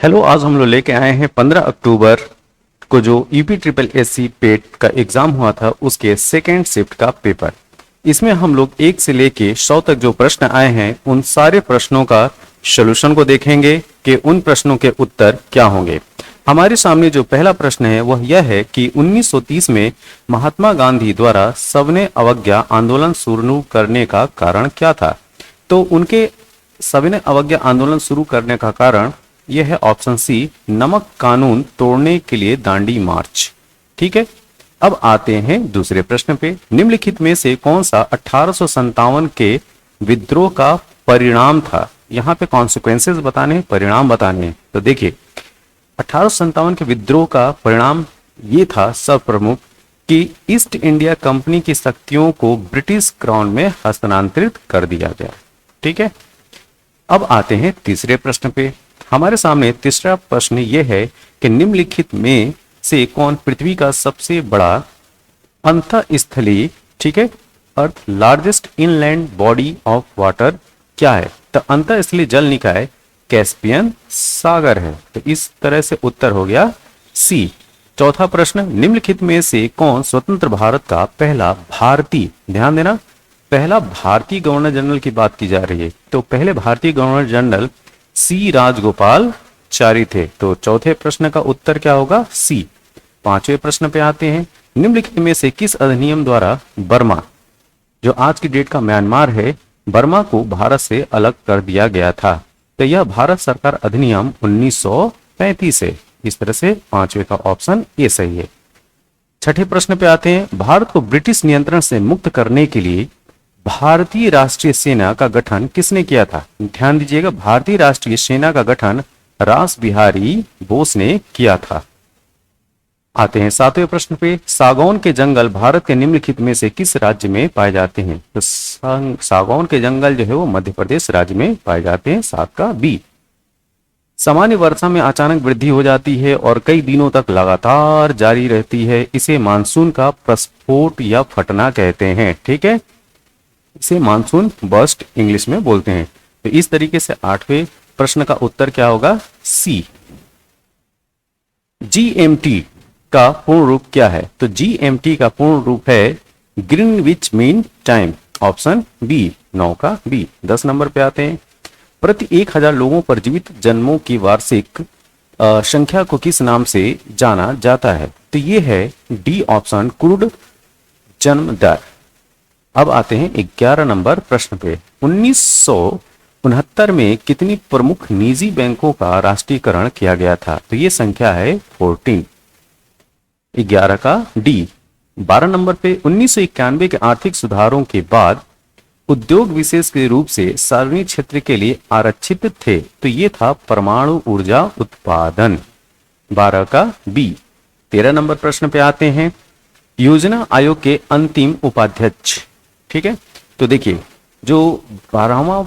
Hello, आज हम लोग लेके आए हैं 15 अक्टूबर को जो यूपी ट्रिपल एससी पेट का एग्जाम हुआ था उसके सेकेंड शिफ्ट का पेपर। इसमें हम लोग 1 से लेके 100 तक जो प्रश्न आए हैं उन सारे प्रश्नों का सॉल्यूशन को देखेंगे कि उन प्रश्नों के उत्तर क्या होंगे। हमारे सामने जो पहला प्रश्न है वह यह है कि 1930 में महात्मा गांधी द्वारा सविनय अवज्ञा आंदोलन शुरू करने का कारण क्या था। तो उनके सविनय अवज्ञा आंदोलन शुरू करने का कारण यह है ऑप्शन सी, नमक कानून तोड़ने के लिए दांडी मार्च। ठीक है, अब आते हैं दूसरे प्रश्न पे। निम्नलिखित में से कौन सा 1857 के विद्रोह का परिणाम था। यहाँ पे कॉन्सिक्वेंसेस बताने हैं, परिणाम बताने हैं। तो देखिए 1857 के विद्रोह का परिणाम ये था सब प्रमुख कि ईस्ट इंडिया कंपनी की शक्तियों को ब्रिटिश क्राउन में हस्तांतरित कर दिया गया। ठीक है, अब आते हैं तीसरे प्रश्न पे। हमारे सामने तीसरा प्रश्न यह है कि निम्नलिखित में से कौन पृथ्वी का सबसे बड़ा अंतःस्थलीय, ठीक है, अर्थ largest inland body of water क्या है। तो अंतःस्थलीय जल निकाय कैस्पियन सागर है। तो इस तरह से उत्तर हो गया सी। चौथा प्रश्न, निम्नलिखित में से कौन स्वतंत्र भारत का पहला भारतीय, ध्यान देना, पहला भारतीय गवर्नर जनरल की बात की जा रही है। तो पहले भारतीय गवर्नर जनरल सी राजगोपालचारी थे। तो चौथे प्रश्न का उत्तर क्या होगा, सी। पांचवें प्रश्न पे आते हैं। निम्नलिखित में से किस अधिनियम द्वारा बर्मा, जो आज की डेट का म्यांमार है, बर्मा को भारत से अलग कर दिया गया था। तो यह भारत सरकार अधिनियम 1935 है। इस तरह से पांचवे का ऑप्शन ए सही है। छठे प्रश्न पे आते हैं। भारत को ब्रिटिश नियंत्रण से मुक्त करने के लिए भारतीय राष्ट्रीय सेना का गठन किसने किया था। ध्यान दीजिएगा, भारतीय राष्ट्रीय सेना का गठन रास बिहारी बोस ने किया था। आते हैं सातवें प्रश्न पे। सागौन के जंगल भारत के निम्नलिखित में से किस राज्य में पाए जाते हैं। तो सागौन के जंगल जो है वो मध्य प्रदेश राज्य में पाए जाते हैं। 7 का बी। सामान्य वर्षा में अचानक वृद्धि हो जाती है और कई दिनों तक लगातार जारी रहती है, इसे मानसून का प्रस्फोट या फटना कहते हैं। ठीक है, इसे मानसून बर्स्ट इंग्लिश में बोलते हैं। तो इस तरीके से आठवें प्रश्न का उत्तर क्या होगा, सी। जीएमटी का पूर्ण रूप क्या है। तो जीएमटी का पूर्ण रूप है Greenwich mean time, option B, 9 का बी। 10 नंबर पे आते हैं। प्रति 1000 लोगों पर जीवित जन्मों की वार्षिक संख्या को किस नाम से जाना जाता है। तो ये है डी ऑप्शन, क्रूड जन्म दर। अब आते हैं 11 नंबर प्रश्न पे। 1969 में कितनी प्रमुख निजी बैंकों का राष्ट्रीयकरण किया गया था। तो ये संख्या है 14, 11 का डी। 12 नंबर पे 1991 के आर्थिक सुधारों के बाद उद्योग विशेष के रूप से सार्वजनिक क्षेत्र के लिए आरक्षित थे। तो ये था परमाणु ऊर्जा उत्पादन, 12 का बी। 13 नंबर प्रश्न पे आते हैं। योजना आयोग के अंतिम उपाध्यक्ष, ठीक है, तो देखिए जो 12वां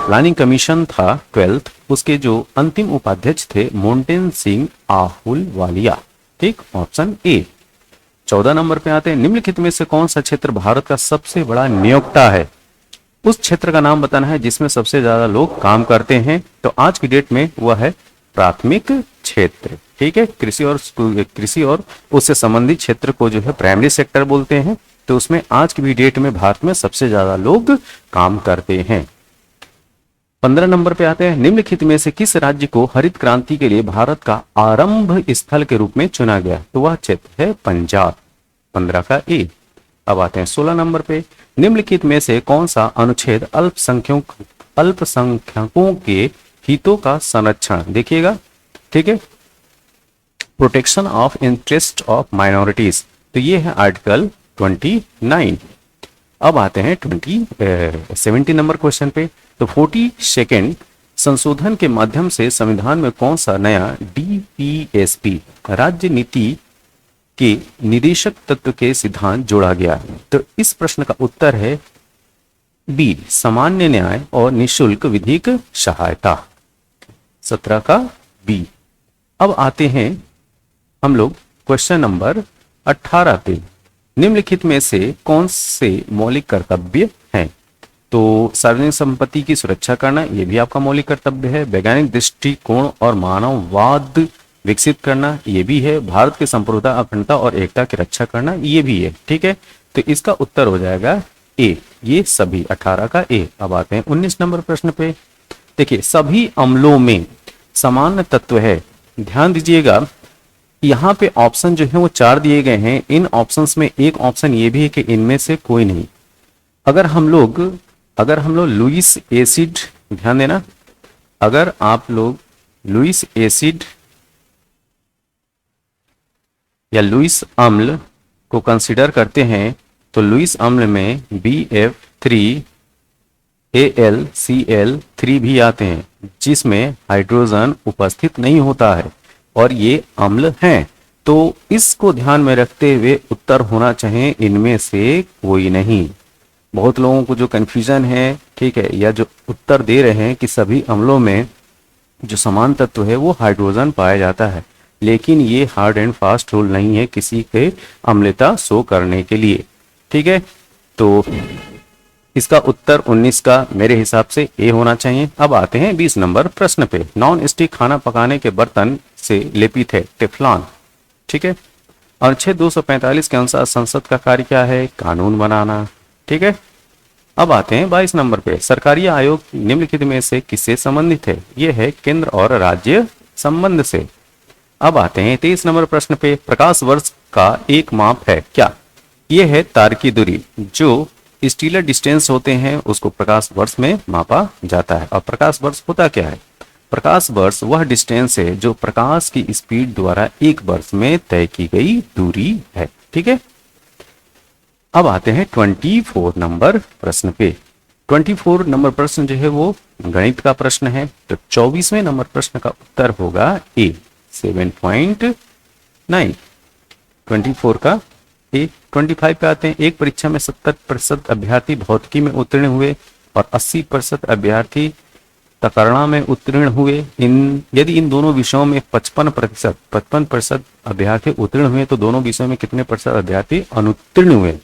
प्लानिंग कमीशन था 12th, उसके जो अंतिम उपाध्यक्ष थे मोन्टेन सिंह आहलूवालिया। ठीक, ऑप्शन ए। 14 नंबर पे आते हैं। निम्नलिखित में से कौन सा क्षेत्र भारत का सबसे बड़ा नियोक्ता है। उस क्षेत्र का नाम बताना है जिसमें सबसे ज्यादा लोग काम करते हैं। तो आज की डेट में वह है प्राथमिक क्षेत्र। ठीक है, कृषि और उससे संबंधित क्षेत्र को जो है प्राइमरी सेक्टर बोलते हैं। तो उसमें आज की भी डेट में भारत में सबसे ज्यादा लोग काम करते हैं। 15 नंबर पे आते हैं। निम्नलिखित में से किस राज्य को हरित क्रांति के लिए भारत का आरंभ स्थल के रूप में चुना गया। तो वह क्षेत्र है पंजाब, 15 का ए। अब आते हैं 16 नंबर पे। निम्नलिखित में से कौन सा अनुच्छेद अल्पसंख्यकों के हितों का संरक्षण, देखिएगा, ठीक है, protection of interest of minorities. तो ये है आर्टिकल 29। अब आते हैं 70 नंबर क्वेश्चन पे। तो 42nd संशोधन के माध्यम से संविधान में कौन सा नया डीपीएसपी राज्य नीति के निदेशक तत्व के सिद्धांत जोड़ा गया। तो इस प्रश्न का उत्तर है बी, सामान्य न्याय और निशुल्क विधिक सहायता, 17 का बी। अब आते हैं हम लोग क्वेश्चन नंबर 18 पे। निम्नलिखित में से कौन से मौलिक कर्तव्य हैं। तो सार्वजनिक संपत्ति की सुरक्षा करना ये भी आपका मौलिक कर्तव्य है। वैज्ञानिक दृष्टिकोण और मानववाद विकसित करना ये भी है। भारत की संप्रभुता, अखंडता और एकता की रक्षा करना ये भी है। ठीक है, तो इसका उत्तर हो जाएगा ए, ये सभी 18 का ए। अब आते हैं 19 नंबर प्रश्न पे। देखिए, सभी अम्लों में समान तत्व है। ध्यान दीजिएगा, यहाँ पे ऑप्शन जो है वो 4 दिए गए हैं। इन ऑप्शंस में एक ऑप्शन ये भी है कि इनमें से कोई नहीं। अगर हम लोग लुईस एसिड, ध्यान देना, अगर आप लोग लुईस एसिड या लुईस अम्ल को कंसीडर करते हैं तो लुईस अम्ल में BF3AlCl3 भी आते हैं, जिसमें हाइड्रोजन उपस्थित नहीं होता है और ये अम्ल हैं। तो इसको ध्यान में रखते हुए उत्तर होना चाहिए इनमें से कोई नहीं। बहुत लोगों को जो कंफ्यूजन है, ठीक है, या जो उत्तर दे रहे हैं कि सभी अम्लों में जो समान तत्व है वो हाइड्रोजन पाया जाता है, लेकिन ये हार्ड एंड फास्ट रूल नहीं है किसी के अम्लता शो करने के लिए। ठीक है, तो इसका उत्तर 19 का मेरे हिसाब से ए होना चाहिए। अब आते हैं 20 नंबर प्रश्न पे। नॉन स्टिक खाना पकाने के बर्तन से लेपित है टेफ्लॉन। ठीक है, अनुच्छेद 245 के अनुसार संसद का कार्य क्या है? कानून बनाना। ठीक है, अब आते हैं 22 नंबर पे। सरकारी आयोग निम्नलिखित में से किससे संबंधित है? यह है केंद्र और राज्य संबंध से। अब आते हैं 23 नंबर प्रश्न पे। प्रकाश वर्ष का एक माप है क्या? यह है तार की दूरी। जो स्टीलर डिस्टेंस होते हैं उसको प्रकाश वर्ष में मापा जाता है। और प्रकाश वर्ष होता क्या है? प्रकाश वर्ष वह डिस्टेंस है जो प्रकाश की स्पीड द्वारा एक वर्ष में तय की गई दूरी है। ठीक है, अब आते हैं 24 नंबर प्रश्न पे। 24 नंबर प्रश्न जो है वो गणित का प्रश्न है। तो 24वें नंबर प्रश्न का उत्तर होगा ए, 7.9। 24 का ए। 25 पे आते हैं। एक परीक्षा में 70% अभ्यर्थी भौतिकी में उत्तीर्ण हुए और 80% अभ्यर्थी तकरणा में उत्तीर्ण हुए। यदि इन दोनों विषयों में 55% अभ्यर्थी उत्तीर्ण हुए तो दोनों विषयों में कितने प्रतिशत अभ्यर्थी अनुत्तीर्ण हुए?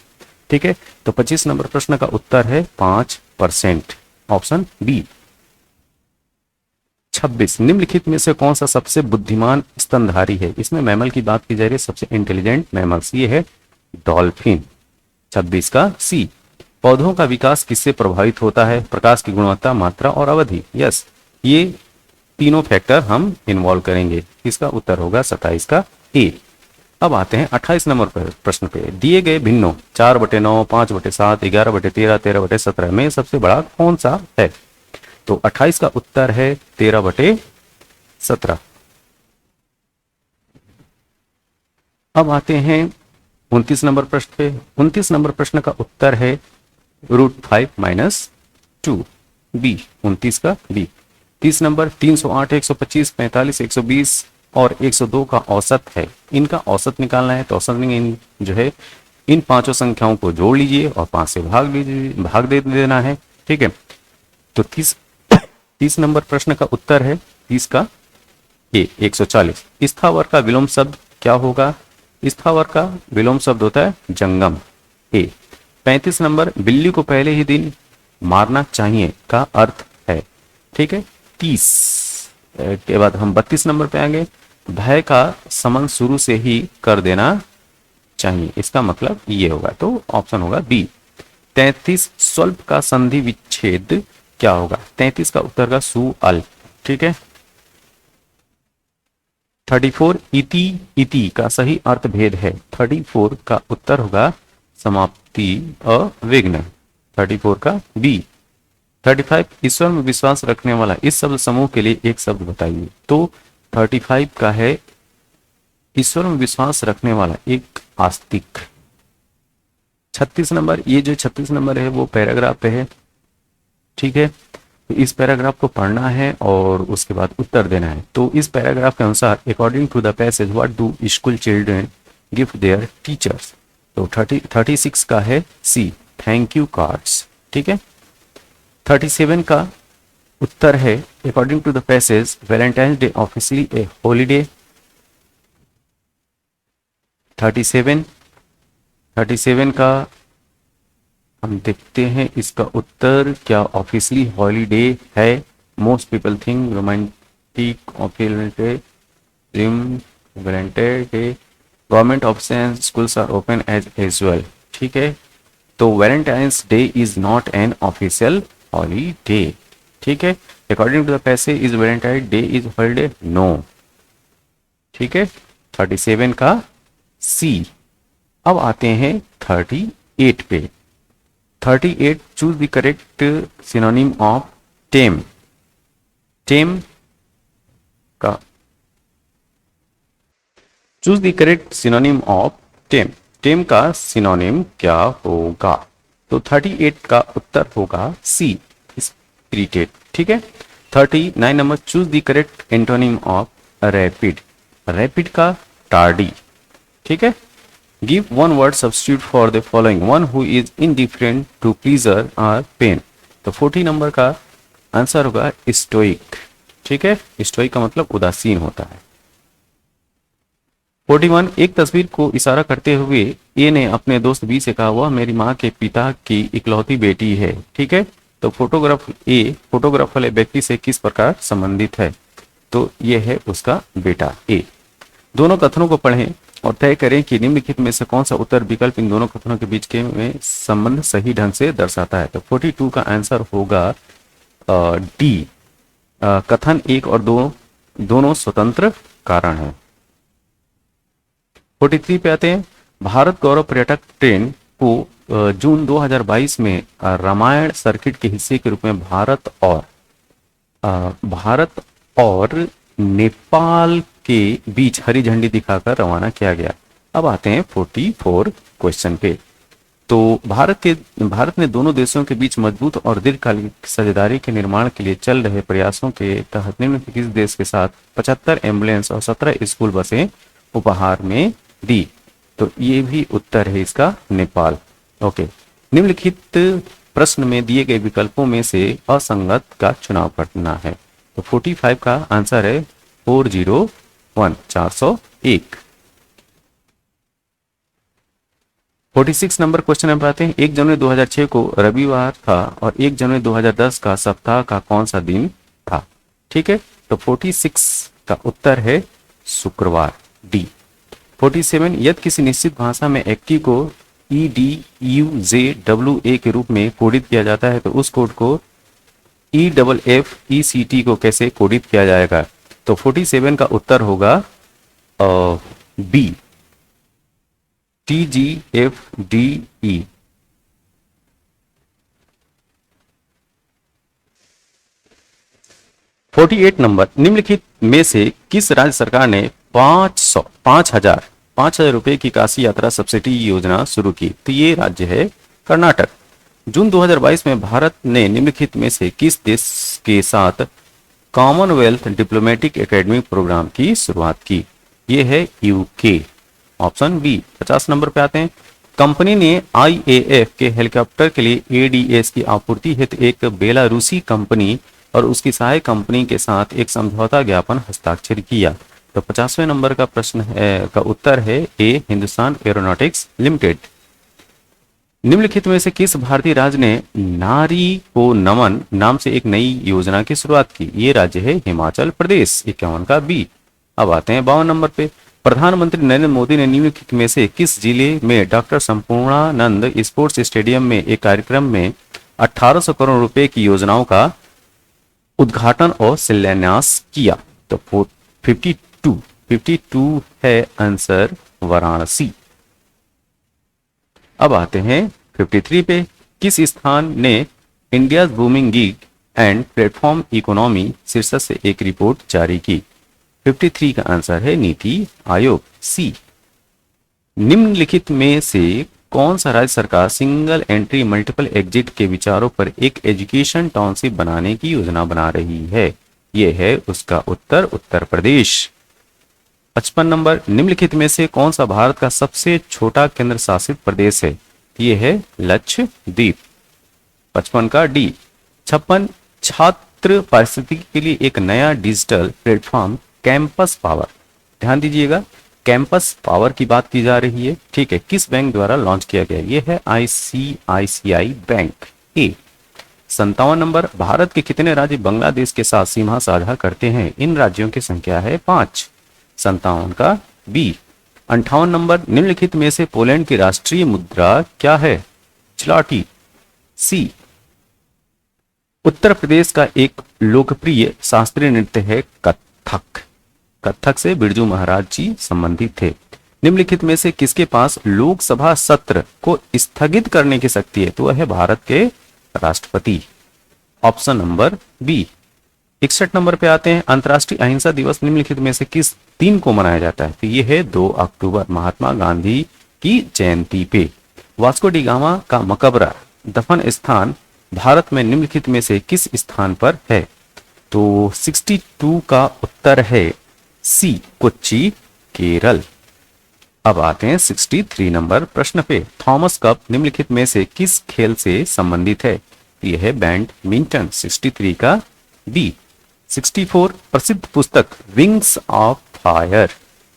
ठीक है, तो 25 नंबर प्रश्न का उत्तर है 5%, ऑप्शन बी। 26, निम्नलिखित में से कौन सा सबसे बुद्धिमान स्तनधारी है? इसमें मैमल की बात की जा रही है, सबसे इंटेलिजेंट मैमल्स, ये है डॉल्फिन। 26 का सी। पौधों का विकास किससे प्रभावित होता है? प्रकाश की गुणवत्ता, मात्रा और अवधि। यस, ये तीनों फैक्टर हम इन्वॉल्व करेंगे। इसका उत्तर होगा 27 का ए। अब आते हैं 28 नंबर प्रश्न पे। दिए गए भिन्नों 4/9, 5/7, 11/13, 13/17 में सबसे बड़ा कौन सा है? तो 28 का उत्तर है 13/17। अब आते हैं 29 नंबर प्रश्न पे। 29 नंबर प्रश्न का उत्तर है √5 - 2, बी। 29 का बी। 30 नंबर 308, 125, 45, 120 और 102 का औसत है। इनका औसत निकालना है। तो औसत इन जो है इन पांचों संख्याओं को जोड़ लीजिए और 5 से भाग दे देना है। ठीक है, तो 30 नंबर प्रश्न का उत्तर है 30 का ए, 140। स्थावर का विलोम शब्द क्या होगा? स्थावर का विलोम शब्द होता है जंगम, ए। 35 नंबर बिल्ली को पहले ही दिन मारना चाहिए का अर्थ है। ठीक है, 30 के बाद हम 32 नंबर पे आएंगे। भय का समन शुरू से ही कर देना चाहिए, इसका मतलब ये होगा, तो ऑप्शन होगा बी। 33 स्वल्प का संधि विच्छेद क्या होगा? 33 का उत्तर का सु अल। ठीक है, 34 इति का सही अर्थ भेद है। 34 का उत्तर होगा समाप्ति अविघ्न, 34 का बी। 35 ईश्वर में विश्वास रखने वाला, इस शब्द समूह के लिए एक शब्द बताइए। तो 35 का है ईश्वर में विश्वास रखने वाला, एक आस्तिक। 36 नंबर, ये जो 36 नंबर है वो पैराग्राफ पे है। ठीक है, तो इस पैराग्राफ को पढ़ना है और उसके बाद उत्तर देना है। तो इस पैराग्राफ के अनुसार according to the passage what do school children give their teachers? तो 36 का है सी, थैंक यू कार्ड्स। ठीक है, 37 का उत्तर है according to the passage valentine's day officially a holiday. 37 का हम देखते हैं इसका उत्तर। क्या ऑफिशियली हॉलीडे है? Most people think romantic holiday, valentine day, government office and schools are open as usual. ठीक है, तो valentine's day is not an official holiday. ठीक है, according to the passage is valentine day is holiday? No. ठीक है, 37 का सी। अब आते हैं 38 पे। 38, choose the correct synonym of tame. Tame का choose the correct synonym of tame. Tame का सिनोनिम क्या होगा? तो 38 का उत्तर होगा सी, स्पिरिटेड। ठीक है, 39 number, choose the correct antonym of rapid. Rapid का टार्डी। ठीक है, give one word substitute for the following, one who is indifferent to pleasure और पेन। तो 40 नंबर का आंसर होगा स्टोइक। ठीक है, स्टोइक का मतलब उदासीन होता है। 41, एक तस्वीर को इशारा करते हुए ए ने अपने दोस्त बी से कहा, वह मेरी माँ के पिता की इकलौती बेटी है। ठीक है, तो फोटोग्राफ वाले व्यक्ति से किस प्रकार संबंधित है? तो ये है उसका बेटा ए। दोनों कथनों को पढ़ें और तय करें कि निम्नलिखित में से कौन सा उत्तर विकल्प इन दोनों कथनों के बीच के में संबंध सही ढंग से दर्शाता है। तो 42 का आंसर होगा डी, कथन एक और दो दोनों स्वतंत्र कारण है। 43 पे आते हैं। भारत गौरव पर्यटक ट्रेन को जून 2022 में रामायण सर्किट के हिस्से के रूप में भारत और नेपाल के बीच हरी झंडी दिखाकर रवाना किया गया। अब आते हैं 44 क्वेश्चन पे। तो भारत ने दोनों देशों के बीच मजबूत और दीर्घकालिक साझेदारी के निर्माण के लिए चल रहे प्रयासों के तहत निम्नलिखित किस देश के साथ 75 एम्बुलेंस और 17 स्कूल बसें उपहार में दी? तो ये भी उत्तर है इसका नेपाल। ओके, निम्नलिखित प्रश्न में दिए गए विकल्पों में से असंगत का चुनाव करना है। तो 45 का आंसर है 401, 401। 46 नंबर क्वेश्चन हम पाते हैं। 1 जनवरी 2006 को रविवार था और 1 जनवरी 2010 का सप्ताह का कौन सा दिन था? ठीक है, तो 46 का उत्तर है शुक्रवार, डी। 47, यदि किसी निश्चित भाषा में एक्टी को EDUJWA के रूप में कोडित किया जाता है तो उस कोड को EFFECT को कैसे कोडित किया जाएगा? तो 47 का उत्तर होगा बी, TGFDE। 48 नंबर, निम्नलिखित में से किस राज्य सरकार ने 5,000 रुपए की काशी यात्रा सब्सिडी योजना शुरू की? तो ये राज्य है कर्नाटक। जून 2022 में भारत ने निम्नलिखित में से किस देश के साथ कॉमनवेल्थ डिप्लोमेटिक एकेडमी प्रोग्राम की शुरुआत की? ये है यूके, ऑप्शन बी। 50 नंबर पे आते हैं। कंपनी ने IAF के हेलीकॉप्टर के लिए ADS की आपूर्ति हेतु एक बेलारूसी कंपनी और उसकी सहायक कंपनी के साथ एक समझौता ज्ञापन हस्ताक्षर किया। तो 50वें नंबर का प्रश्न है, का उत्तर है ए, हिंदुस्तान एरोनॉटिक्स लिमिटेड। निम्नलिखित में से किस भारतीय राज्य ने नारी को नमन नाम से एक नई योजना की शुरुआत की? ये राज्य है हिमाचल प्रदेश, 51 का बी। अब आते हैं 52 नंबर पे। प्रधानमंत्री नरेंद्र मोदी ने निम्नलिखित में से किस जिले में डॉक्टर संपूर्णानंद स्पोर्ट्स स्टेडियम में एक कार्यक्रम में 1800 करोड़ रुपए की योजनाओं का उद्घाटन और शिलान्यास किया? तो 52 है आंसर वाराणसी। अब आते हैं 53 पे। किस स्थान ने India booming gig and platform economy शीर्षक से एक रिपोर्ट जारी की? 53 का आंसर है नीति आयोग, सी। निम्नलिखित में से कौन सा राज्य सरकार सिंगल एंट्री मल्टीपल एग्जिट के विचारों पर एक एजुकेशन टाउनशिप बनाने की योजना बना रही है? यह है उसका उत्तर, उत्तर प्रदेश। 55 नंबर, निम्नलिखित में से कौन सा भारत का सबसे छोटा केंद्र शासित प्रदेश है? यह है लक्षद्वीप, 55 का डी। 56, छात्र पारिस्थितिकी के लिए एक नया डिजिटल प्लेटफॉर्म कैंपस पावर, ध्यान दीजिएगा, कैंपस पावर की बात की जा रही है, ठीक है। किस बैंक द्वारा लॉन्च किया गया? ये है आईसीआईसीआई बैंक। ए। 57 नंबर, भारत के कितने राज्य बांग्लादेश के साथ सीमा साझा करते हैं? इन राज्यों की संख्या है 5। 57 का बी। 58 नंबर, निम्नलिखित में से पोलैंड की राष्ट्रीय मुद्रा क्या है? चिलाटी। सी। उत्तर प्रदेश का एक लोकप्रिय शास्त्रीय नृत्य है कथक। कथक से बिरजू महाराज जी संबंधित थे। निम्नलिखित में से किसके पास लोकसभा सत्र को स्थगित करने की शक्ति है? तो वह है भारत के राष्ट्रपति। Option number B. 61 नंबर पे आते हैं, अंतर्राष्ट्रीय अहिंसा दिवस निम्नलिखित में से किस दिन को मनाया जाता है? तो ये है 2 अक्टूबर, महात्मा गांधी की जयंती पे। वास्को डी गामा का मकबरा दफन स्थान भारत में निम्नलिखित में से किस स्थान पर है? तो 62 का उत्तर है सी, कोच्चि, केरल। अब आते हैं 63 नंबर प्रश्न पे। थॉमस कप निम्नलिखित में से किस खेल से संबंधित है? यह है बैडमिंटन। 63 का बी। 64, प्रसिद्ध पुस्तक विंग्स ऑफ फायर,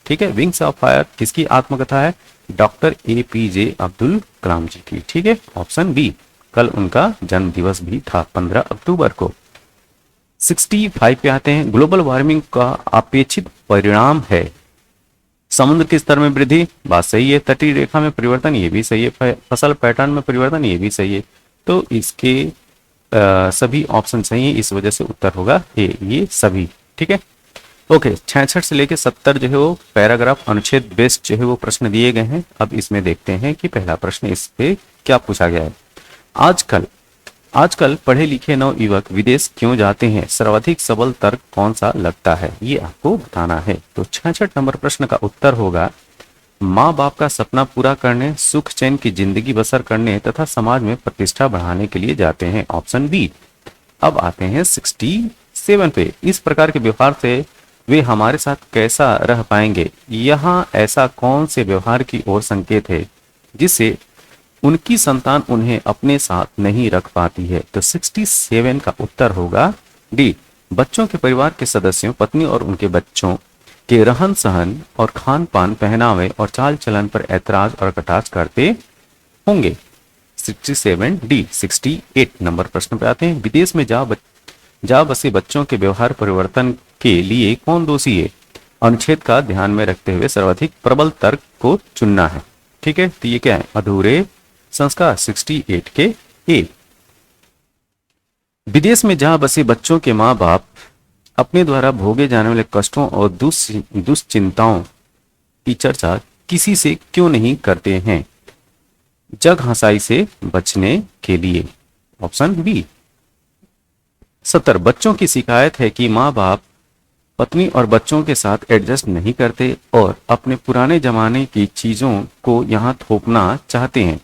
ठीक है। विंग्स ऑफ फायर किसकी आत्मकथा है? डॉक्टर एपीजे अब्दुल कलाम जी की, ठीक है। Option B. कल उनका जन्म दिवस भी था, 15 अक्टूबर को। 65 पे आते हैं, ग्लोबल वार्मिंग का अपेक्षित परिणाम है समुद्र के स्तर में वृद्धि, बात सही है। तटीय रेखा में परिवर्तन, ये भी सही है। फसल पैटर्न में परिवर्तन, ये भी सही है। तो इसके सभी ऑप्शन सही है, इस वजह से उत्तर होगा ए, ये सभी, ठीक है। ओके, 66 से लेके 70 जो है वो पैराग्राफ अनुच्छेद बेस्ड जो है वो प्रश्न दिए गए हैं। अब इसमें देखते हैं कि पहला प्रश्न इस पे क्या पूछा गया है। आजकल पढ़े लिखे नवयुवक विदेश क्यों जाते हैं? सर्वाधिक सबल तर्क कौन सा लगता है? ये आपको बताना है। तो 66 नंबर प्रश्न का उत्तर होगा माँ बाप का सपना पूरा करने, सुख चैन की जिंदगी बसर करने तथा समाज में प्रतिष्ठा बढ़ाने के लिए जाते हैं। Option B. अब आते हैं 67 पे। इस प्रकार के व्यवहार से वे हमारे साथ कैसा रह पाएंगे? यहाँ ऐसा कौन से व्यवहार की ओर संकेत है जिससे उनकी संतान उन्हें अपने साथ नहीं रख पाती है? तो 67 का उत्तर होगा डी। बच्चों के परिवार के सदस्यों, पत्नी और उनके बच्चों के रहन सहन और खान पान, पहनावे और चाल चलन पर ऐतराज और कटाक्ष करते होंगे। 67 डी। 68 नंबर प्रश्न पे आते हैं, विदेश में जा बसे बच्चों के व्यवहार परिवर्तन के लिए कौन दोषी है? अनुच्छेद का ध्यान में रखते हुए सर्वाधिक प्रबल तर्क को चुनना है, ठीक है। तो ये क्या है? अधूरे संस्कार। 68 के ए। विदेश में जा बसे बच्चों के माँ बाप अपने द्वारा भोगे जाने वाले कष्टों और दुश्चिंताओं की चर्चा किसी से क्यों नहीं करते हैं? जग हंसाई से बचने के लिए। Option B. 70, बच्चों की शिकायत है कि माँ बाप पत्नी और बच्चों के साथ एडजस्ट नहीं करते और अपने पुराने जमाने की चीजों को यहाँ थोपना चाहते हैं।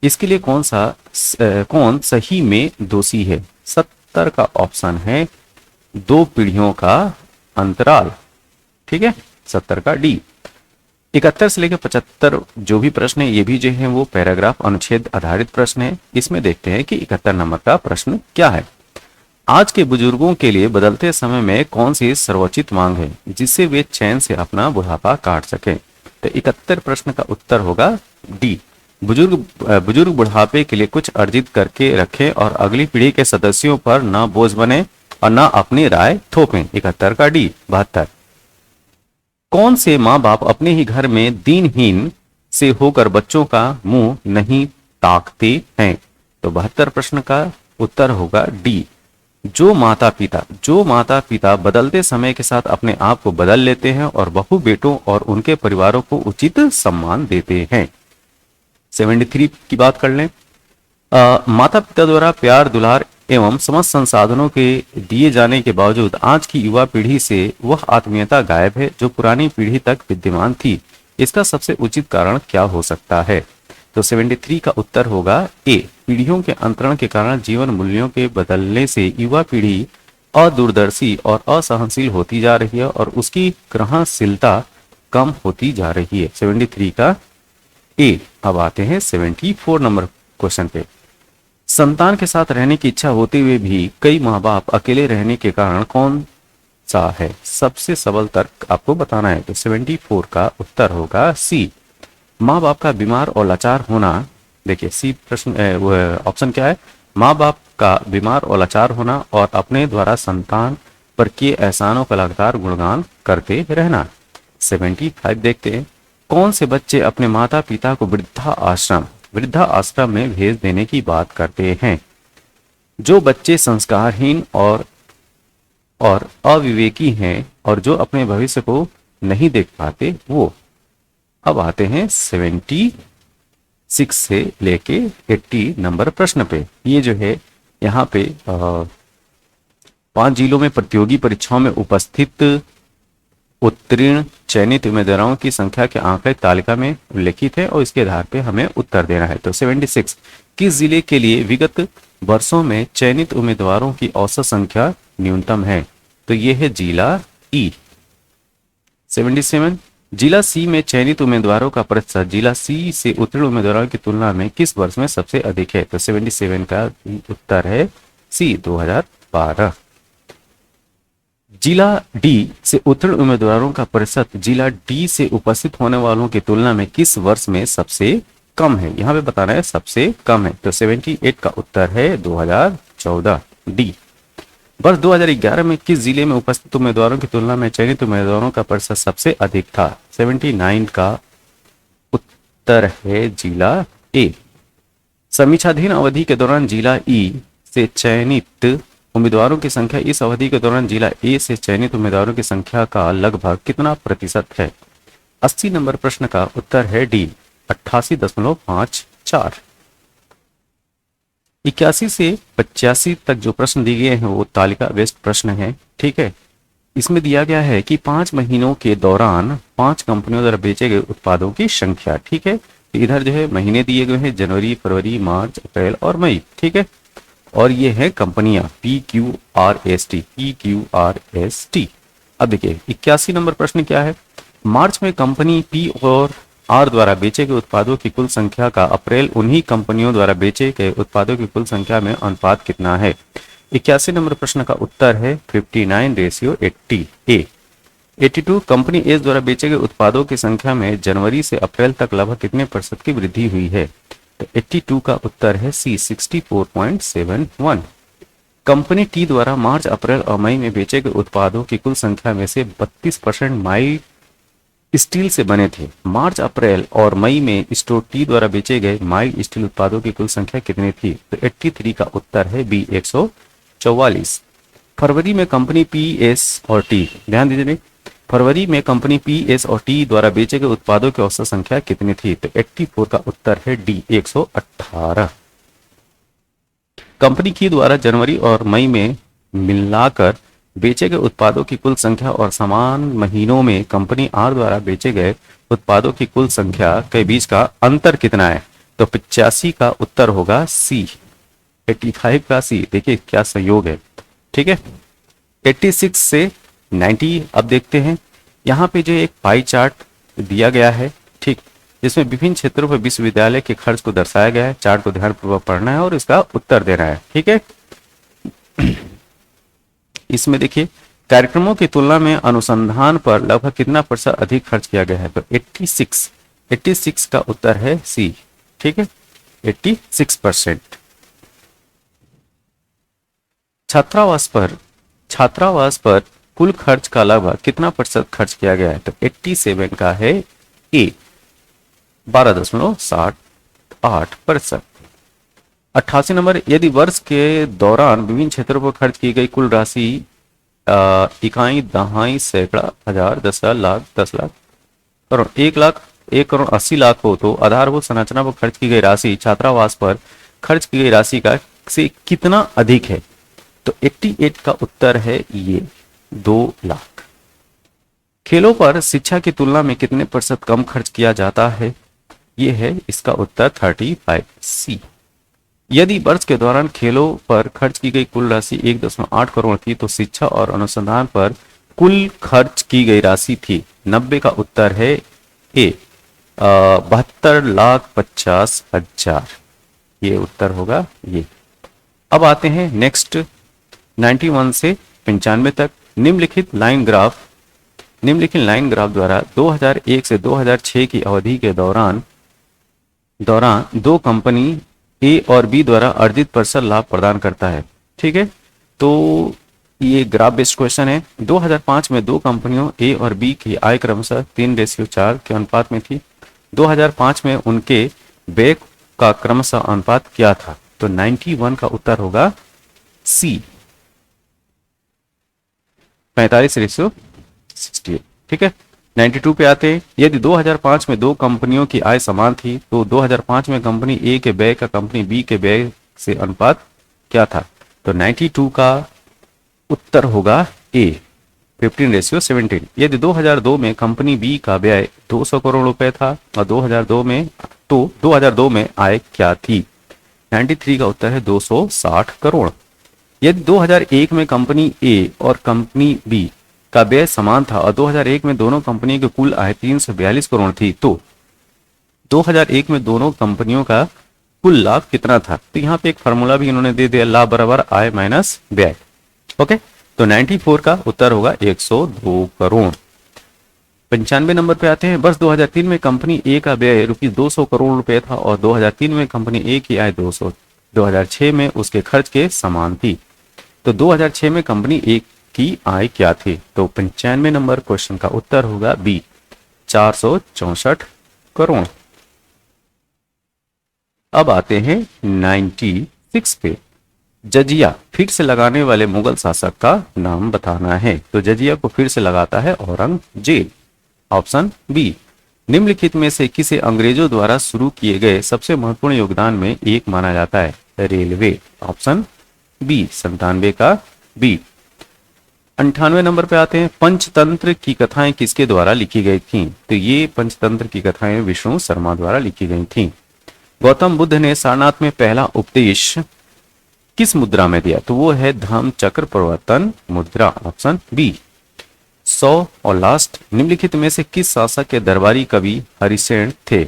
इसके लिए कौन सही में दोषी है? 70 का ऑप्शन है 2 पीढ़ियों का अंतराल, ठीक है। 70 का डी। 71 से लेकर 75 जो भी प्रश्न है ये भी जो है वो पैराग्राफ अनुच्छेद आधारित प्रश्न है। इसमें देखते हैं कि 71 नंबर का प्रश्न क्या है। आज के बुजुर्गों के लिए बदलते समय में कौन सी सर्वोचित मांग है जिससे वे चैन से अपना बुढ़ापा काट सके? तो 71 प्रश्न का उत्तर होगा डी। बुजुर्ग बुढ़ापे के लिए कुछ अर्जित करके रखें और अगली पीढ़ी के सदस्यों पर न बोझ बने और न अपनी राय थोपें। 71 का डी। 72, कौन से माँ बाप अपने ही घर में दीनहीन से होकर बच्चों का मुंह नहीं ताकते हैं? तो 72 प्रश्न का उत्तर होगा डी। जो माता पिता बदलते समय के साथ अपने आप को बदल लेते हैं और बहू बेटों और उनके परिवारों को उचित सम्मान देते हैं। 73 की बात कर लें। माता पिता द्वारा प्यार, दुलार एवं समस्त संसाधनों के दिए जाने के बावजूद आज की युवा पीढ़ी से वह आत्मीयता गायब है जो पुरानी पीढ़ी तक विद्यमान थी। इसका सबसे उचित कारण क्या हो सकता है? तो 73 का उत्तर होगा ए। पीढ़ियों के अंतरण के कारण जीवन मूल्यों के बदलने से युवा पीढ़ी अदूरदर्शी और असहनशील होती जा रही है और उसकी ग्रहणशीलता कम होती जा रही है। 73 का ए। अब आते हैं 74 नंबर क्वेश्चन पे। संतान के साथ रहने की इच्छा होते हुए भी कई माँ बाप अकेले रहने के कारण सा है? सबसे सबल तर्क आपको बताना है। तो 74 का उत्तर होगा सी। माँ बाप का बीमार और लाचार होना, देखिए सी प्रश्न वो ऑप्शन क्या है? माँ बाप का बीमार और लाचार होना और अपने द्वारा संतान पर किए एहसानों का लगातार गुणगान करते रहना। 75 देखते हैं। कौन से बच्चे अपने माता पिता को वृद्धा आश्रम में भेज देने की बात करते हैं? जो बच्चे संस्कारहीन और अविवेकी हैं और जो अपने भविष्य को नहीं देख पाते वो। अब आते हैं 76 से लेके 80 नंबर प्रश्न पे। ये जो है यहाँ पे 5 जिलों में प्रतियोगी परीक्षाओं में उपस्थित उत्तीर्ण चयनित उम्मीदवारों की संख्या के आंकड़े तालिका में उल्लेखित है और इसके आधार पे हमें उत्तर देना है। तो 76 किस जिले के लिए विगत वर्षों में चयनित उम्मीदवारों की औसत संख्या न्यूनतम है? तो ये है जिला ई। 77 जिला सी में चयनित उम्मीदवारों का प्रतिशत जिला सी से उत्तीर्ण उम्मीदवारों की तुलना में किस वर्ष में सबसे अधिक है? तो 77 का उत्तर है सी 2012। जिला डी से उत्तीर्ण उम्मीदवारों का प्रतिशत जिला डी से उपस्थित होने वालों की तुलना में किस वर्ष में सबसे कम है? यहां पे बताना है सबसे कम है। तो 78 का उत्तर है 2014 डी। वर्ष 2011 में किस जिले में उपस्थित उम्मीदवारों की तुलना में चयनित उम्मीदवारों का प्रतिशत सबसे अधिक था? 79 का उत्तर है जिला ए। समीक्षाधीन अवधि के दौरान जिला ई से चयनित उम्मीदवारों की संख्या इस अवधि के दौरान जिला ए से चयनित उम्मीदवारों की संख्या का लगभग कितना प्रतिशत है? 80 नंबर प्रश्न का उत्तर है डी 88.54। 81 से 85 तक जो प्रश्न दिए गए हैं वो तालिका बेस्ड प्रश्न है। ठीक है, इसमें दिया गया है कि 5 महीनों के दौरान 5 कंपनियों द्वारा बेचे गए उत्पादों की संख्या। ठीक है, इधर जो है महीने दिए गए हैं जनवरी, फरवरी, मार्च, अप्रैल और मई। ठीक है, और ये है कंपनियां PQRST। अब देखिए 81 नंबर प्रश्न क्या है? मार्च में कंपनी पी और आर द्वारा बेचे गए उत्पादों की कुल संख्या का अप्रैल उन्हीं कंपनियों द्वारा बेचे गए उत्पादों की कुल संख्या में अनुपात कितना है? 81 नंबर प्रश्न का उत्तर है 59:80 ए। 82 कंपनी एस द्वारा बेचे गए उत्पादों की संख्या में जनवरी से अप्रैल तक लगभग कितने प्रतिशत की वृद्धि हुई है? तो 82 का उत्तर है सी 64.71। कंपनी टी द्वारा मार्च, अप्रैल और मई में बेचे गए उत्पादों की कुल संख्या में से 32% माइल्ड स्टील से बने थे। मार्च, अप्रैल और मई में स्टोर टी द्वारा बेचे गए माइल्ड स्टील उत्पादों की कुल संख्या कितनी थी? तो 83 का उत्तर है बी 144। फरवरी में कंपनी पी, एस और टी, ध्यान दीजिए, फरवरी में कंपनी पी, एस और टी द्वारा बेचे गए उत्पादों की औसत संख्या कितनी थी? तो 84 का उत्तर है डी 118। कंपनी की द्वारा जनवरी और मई में मिलाकर बेचे गए उत्पादों की कुल संख्या और समान महीनों में कंपनी आर द्वारा बेचे गए उत्पादों की कुल संख्या के बीच का अंतर कितना है? तो 85 का उत्तर होगा सी। 85 का सी, देखिए क्या संयोग है। ठीक है, 86 से 90 अब देखते हैं। यहाँ पे जो एक पाई चार्ट दिया गया है, ठीक, जिसमें विभिन्न क्षेत्रों पर विश्वविद्यालय के खर्च को दर्शाया गया है। चार्ट को ध्यानपूर्वक पढ़ना है और इसका उत्तर देना है। ठीक है, इसमें देखिए कार्यक्रमों की तुलना में अनुसंधान पर लगभग कितना प्रतिशत अधिक खर्च किया गया है? तो 86 का उत्तर है सी। ठीक है, 86%। छात्रावास पर कुल खर्च का लगभग कितना प्रतिशत खर्च किया गया है? तो 87 का है ए 12.78%। 88 नंबर, यदि वर्ष के दौरान विभिन्न क्षेत्रों पर खर्च की गई कुल राशि इकाई, दहाई, सैकड़ा, हजार, 10,000, लाख, 10 लाख, करोड़, 1,80,00,000 हो तो आधारभूत संरचना पर खर्च की गई राशि छात्रावास पर खर्च की गई राशि का से कितना अधिक है? तो 88 का उत्तर है ये 2 लाख। खेलों पर शिक्षा की तुलना में कितने प्रतिशत कम खर्च किया जाता है? ये है इसका उत्तर 35 सी। यदि वर्ष के दौरान खेलों पर खर्च की गई कुल राशि 1.8 करोड़ थी तो शिक्षा और अनुसंधान पर कुल खर्च की गई राशि थी 90 का उत्तर है ए 72,50,000। ये उत्तर होगा ये। अब आते हैं नेक्स्ट 91 से 95 तक। निम्नलिखित लाइन ग्राफ द्वारा 2001 से 2006 की अवधि के दौरान दो कंपनी ए और बी द्वारा अर्जित प्रतिशत लाभ प्रदान करता है। ठीक है, तो ये ग्राफ बेस्ड क्वेश्चन है। 2005 में दो कंपनियों ए और बी की आय क्रमशः 3:4 के अनुपात में थी। 2005 में उनके व्यय का क्रमशः अनुपात क्या था? तो 91 का उत्तर होगा सी, 45:68। ठीक है, 92 पे आते हैं। यदि 2005 में दो कंपनियों की आय समान थी तो 2005 में कंपनी ए के व्यय का कंपनी बी के व्यय से अनुपात क्या था? तो 92 का उत्तर होगा ए, 15:17। यदि 2002 में कंपनी बी का व्यय 200 करोड़ रुपए था और 2002 में आय क्या थी? 93 का उत्तर है 260 करोड़। यदि 2001 में कंपनी ए और कंपनी बी का व्यय समान था और 2001 में दोनों कंपनियों की कुल आय 342 करोड़ थी तो 2001 में दोनों कंपनियों का कुल लाभ कितना था? तो यहाँ पे एक फार्मूला भी इन्होंने दे दिया, लाभ बराबर आय माइनस व्यय। ओके, तो 94 का उत्तर होगा 102 करोड़। 95 नंबर पे आते हैं। वर्ष 2003 में कंपनी ए का व्यय रुपये 200 करोड़ रुपए था और 2003 में कंपनी ए की आय 200, 2006 में उसके खर्च के समान थी। तो 2006 में कंपनी ए की आय क्या थी? तो 95 नंबर क्वेश्चन का उत्तर होगा बी, 464 करोड़। अब आते हैं 96 पे। जजिया फिर से लगाने वाले मुगल शासक का नाम बताना है। तो जजिया को फिर से लगाता है औरंगजेब, ऑप्शन बी। निम्नलिखित में से किसे अंग्रेजों द्वारा शुरू किए गए सबसे महत्वपूर्ण योगदान में एक माना जाता है? रेलवे, ऑप्शन बी, 97 का बी। 98 नंबर पे आते हैं। पंचतंत्र की कथाएं किसके द्वारा लिखी गई थीं? तो ये पंचतंत्र की कथाएं विष्णु शर्मा द्वारा लिखी गई थीं। गौतम बुद्ध ने सारनाथ में पहला उपदेश किस मुद्रा में दिया? तो वो है धम्म चक्र प्रवर्तन मुद्रा, ऑप्शन बी। 100 और लास्ट, निम्नलिखित में से किस शासक के दरबारी कवि हरिसेन थे?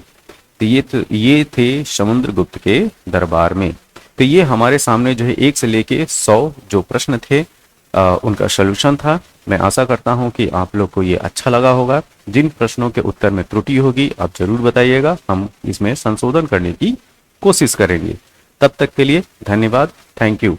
तो ये थे समुद्रगुप्त के दरबार में। तो ये हमारे सामने जो है 1 से लेके 100 जो प्रश्न थे उनका सॉल्यूशन था। मैं आशा करता हूं कि आप लोग को ये अच्छा लगा होगा। जिन प्रश्नों के उत्तर में त्रुटि होगी आप जरूर बताइएगा, हम इसमें संशोधन करने की कोशिश करेंगे। तब तक के लिए धन्यवाद, थैंक यू।